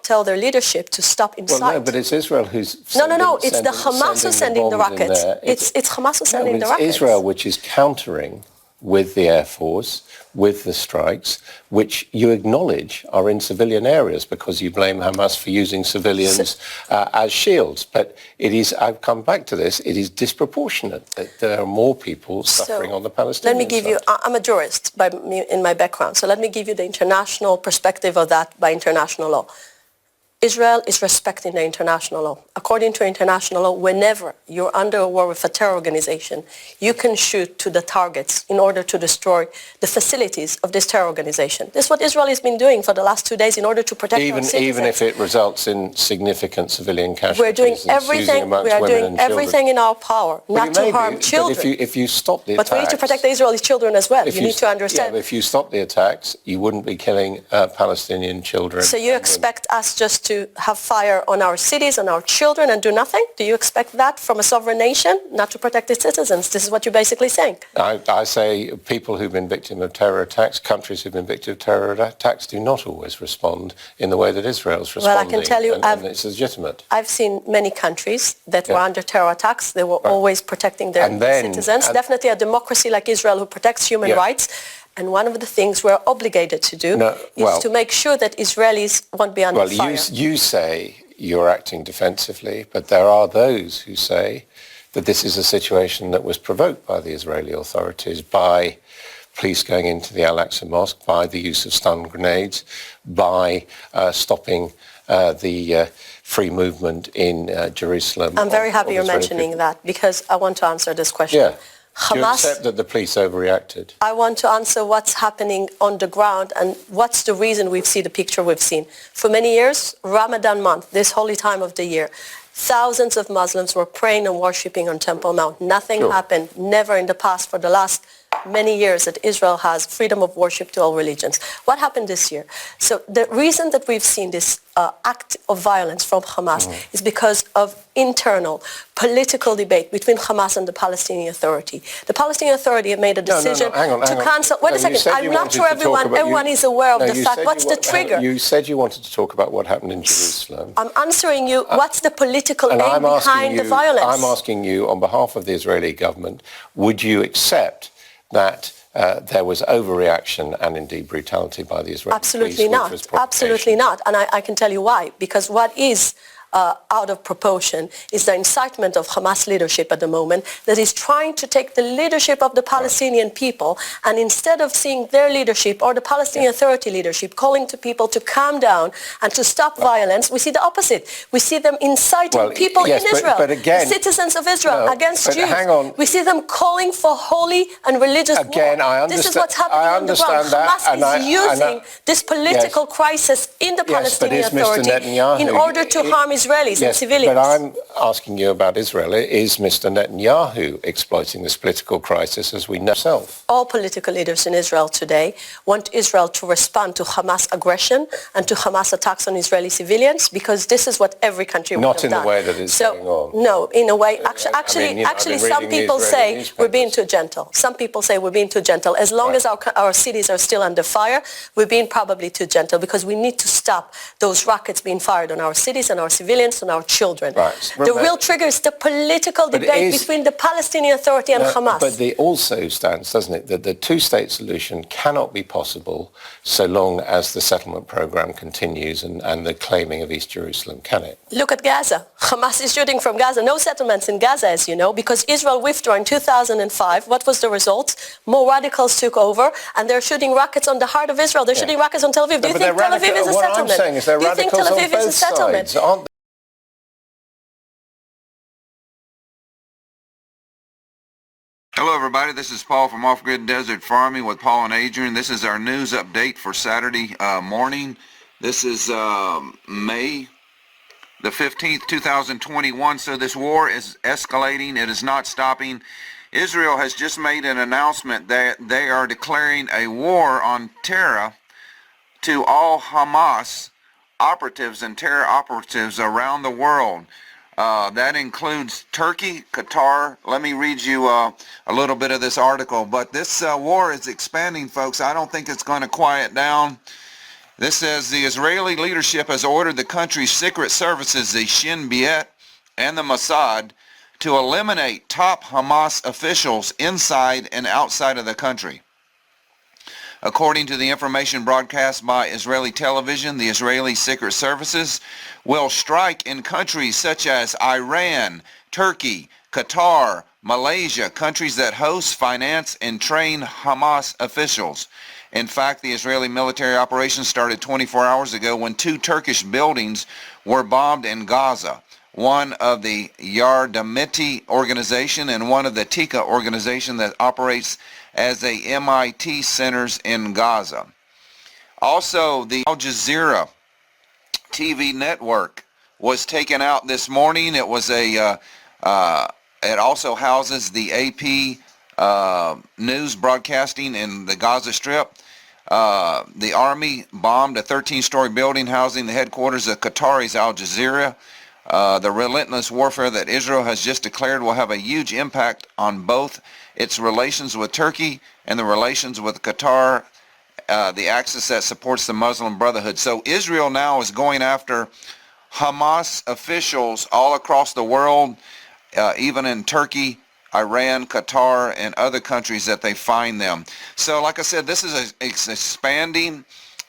not tell their leadership to stop in sight. Well, no, but it's Israel who's it's the Hamas who's sending the rockets. It's Hamas who's sending the rockets. It's Israel which is countering with the Air Force, with the strikes, which you acknowledge are in civilian areas because you blame Hamas for using civilians as shields. But it is, I've come back to this, it is disproportionate that there are more people suffering on the Palestinian side. Let me give you, I'm a jurist in my background, so let me give you the international perspective of that by international law. Israel is respecting the international law. According to international law, whenever you're under a war with a terror organization, you can shoot to the targets in order to destroy the facilities of this terror organization. This is what Israel has been doing for the last 2 days in order to protect our citizens. Even if it results in significant civilian casualties. We're doing everything in our power not to harm children. But if you stop the attacks... But we need to protect the Israeli children as well. You need to understand. Yeah, but if you stop the attacks, you wouldn't be killing Palestinian children. So you expect us just to have fire on our cities and our children and do nothing? Do you expect that from a sovereign nation, not to protect its citizens? This is what you're basically saying. I say people who've been victim of terror attacks, countries who've been victim of terror attacks do not always respond in the way that Israel's responding. Well, I can tell you, and it's legitimate. I've seen many countries that were under terror attacks. They were always protecting their citizens. Definitely a democracy like Israel who protects human rights. And one of the things we're obligated to do is to make sure that Israelis won't be under fire. Well, you say you're acting defensively, but there are those who say that this is a situation that was provoked by the Israeli authorities, by police going into the Al-Aqsa Mosque, by the use of stun grenades, by stopping the free movement in Jerusalem. I'm very happy you're mentioning that because I want to answer this question. Yeah. Do you accept that the police overreacted? I want to answer what's happening on the ground and what's the reason we've seen the picture we've seen. For many years, Ramadan month, this holy time of the year, thousands of Muslims were praying and worshipping on Temple Mount. Nothing happened, never in the past for the last many years that Israel has freedom of worship to all religions. What happened this year? So the reason that we've seen this act of violence from Hamas is because of internal political debate between Hamas and the Palestinian Authority. The Palestinian Authority have made a decision to cancel... Wait a second, I'm not sure everyone is aware of the fact. What's the trigger? You said you wanted to talk about what happened in Jerusalem. I'm answering you, what's the political aim behind the violence? I'm asking you, on behalf of the Israeli government, would you accept that there was overreaction and indeed brutality by the Israeli police? Absolutely not. And I can tell you why. Because what is out of proportion is the incitement of Hamas leadership at the moment that is trying to take the leadership of the Palestinian people, and instead of seeing their leadership or the Palestinian Authority leadership calling to people to calm down and to stop violence, we see the opposite. We see them inciting people in Israel, the citizens of Israel, against Jews. We see them calling for holy and religious war. This is what's happening on the ground. Hamas is using this political crisis in the Palestinian Authority in order to harm Israelis and civilians. But I'm asking you about Israel. Is Mr. Netanyahu exploiting this political crisis as we know himself? All political leaders in Israel today want Israel to respond to Hamas aggression and to Hamas attacks on Israeli civilians because this is what every country would have done. Not in the way that it's going on. No, in a way. Actually, some people say we're being too gentle. Some people say we're being too gentle. As long as our cities are still under fire, we're being probably too gentle because we need to stop those rockets being fired on our cities and our civilians and our children. The real trigger is the political debate between the Palestinian Authority and Hamas. But it also stands, doesn't it, that the two-state solution cannot be possible so long as the settlement program continues and the claiming of East Jerusalem, can it? Look at Gaza. Hamas is shooting from Gaza. No settlements in Gaza, as you know, because Israel withdrew in 2005. What was the result? More radicals took over, and they're shooting rockets on the heart of Israel. They're shooting rockets on Tel Aviv. Do you think Tel Aviv is a settlement? What I'm saying is they're radicals on both sides, aren't they? Hello everybody, this is Paul from Off Grid Desert Farming with Paul and Adrian. This is our news update for Saturday morning. This is May the 15th, 2021. So this war is escalating. It is not stopping. Israel has just made an announcement that they are declaring a war on terror to all Hamas operatives and terror operatives around the world. That includes Turkey, Qatar. Let me read you a little bit of this article. But this war is expanding, folks. I don't think it's going to quiet down. This says the Israeli leadership has ordered the country's secret services, the Shin Bet and the Mossad, to eliminate top Hamas officials inside and outside of the country. According to the information broadcast by Israeli television, the Israeli secret services will strike in countries such as Iran, Turkey, Qatar, Malaysia, countries that host, finance, and train Hamas officials. In fact, the Israeli military operation started 24 hours ago when 2 Turkish buildings were bombed in Gaza, one of the Yardamiti organization and one of the Tika organization that operates as a MIT centers in Gaza. Also, the Al Jazeera TV network was taken out this morning. It was it also houses the AP news broadcasting in the Gaza Strip. The army bombed a 13-story building housing the headquarters of Qatari's Al Jazeera. The relentless warfare that Israel has just declared will have a huge impact on both its relations with Turkey and the relations with Qatar, the axis that supports the Muslim Brotherhood. So Israel now is going after Hamas officials all across the world, even in Turkey, Iran, Qatar, and other countries that they find them. So like I said, this is expanding.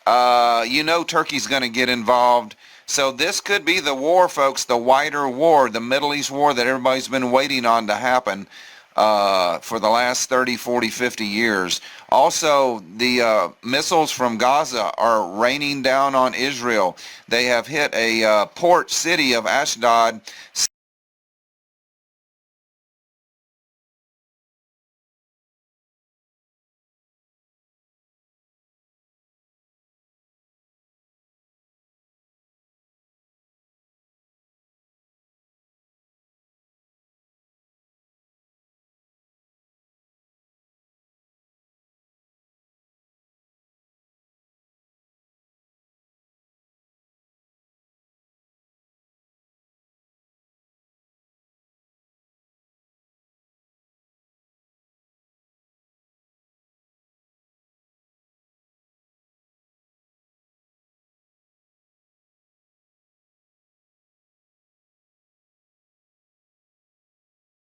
Turkey's going to get involved. So this could be the war, folks, the wider war, the Middle East war that everybody's been waiting on to happen for the last 30, 40, 50 years. Also, the missiles from Gaza are raining down on Israel. They have hit a port city of Ashdod.